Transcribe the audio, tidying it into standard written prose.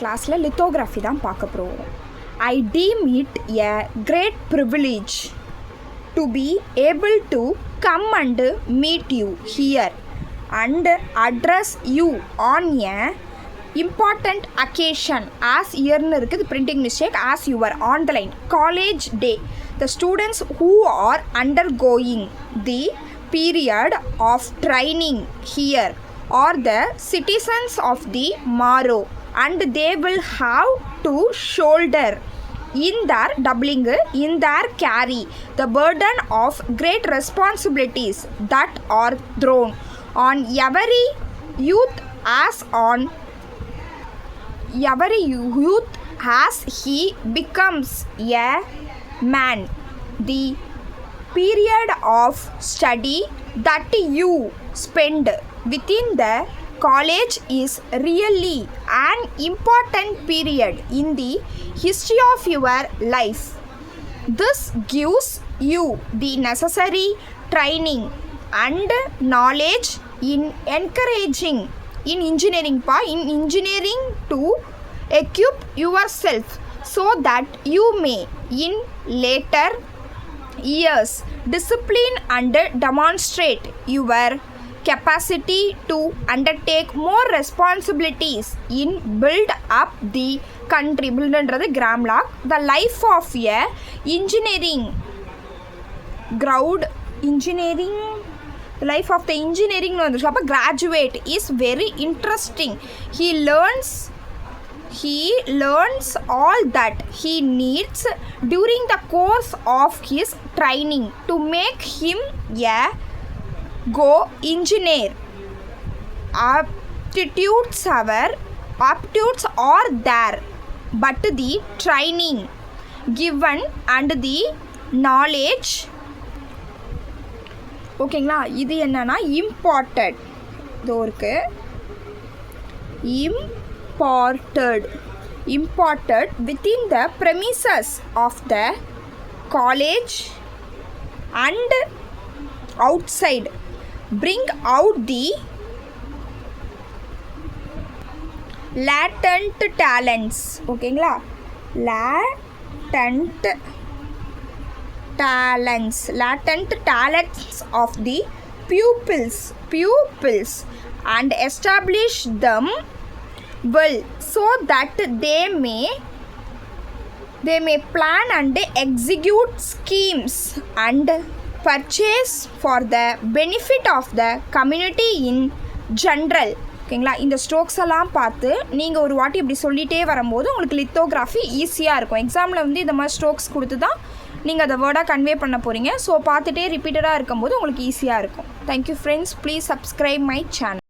கிளாஸில் லித்தோகிராஃபி தான் பார்க்க போகிறோம். I deem it a great privilege to be able to come and meet you here and address you on a important occasion as yearnu இருக்குது printing mistake as you are on the line college day. The students who are undergoing the period of training here are the citizens of the morrow and they will have to shoulder in their doubling in their carry the burden of great responsibilities that are thrown on every youth as he becomes a man. The period of study that you spend within the college is really an important period in the history of your life. This gives you the necessary training and knowledge in engineering to equip yourself so that you may in later years discipline and demonstrate your capacity to undertake more responsibilities in build up the country. Build under the Gramlock. The life of a life of the engineering graduate is very interesting. He learns all that he needs during the course of his training to make him a go engineer. Aptitudes are there, but the training given and the knowledge ஓகேங்களா. இது என்னன்னா imported இதோருக்கு imported within the premises of the college and outside bring out the latent talents. ஓகேங்களா, latent talents of the pupils and establish them well so that they may plan and execute schemes and purchase for the benefit of the community in general. ஓகேங்களா, இந்த strokes எல்லாம் பார்த்து நீங்கள் ஒரு வாட்டி இப்படி சொல்லிகிட்டே வரும்போது உங்களுக்கு லித்தோகிராஃபி ஈஸியாக இருக்கும். எக்ஸாமில் வந்து இந்த மாதிரி ஸ்ட்ரோக்ஸ் கொடுத்து தான் நீங்கள் அதை வேர்டாக கன்வே பண்ண போகிறீங்க. ஸோ பார்த்துட்டே ரிப்பீட்டடாக இருக்கும்போது உங்களுக்கு ஈஸியாக இருக்கும். Thank you friends, please subscribe my channel.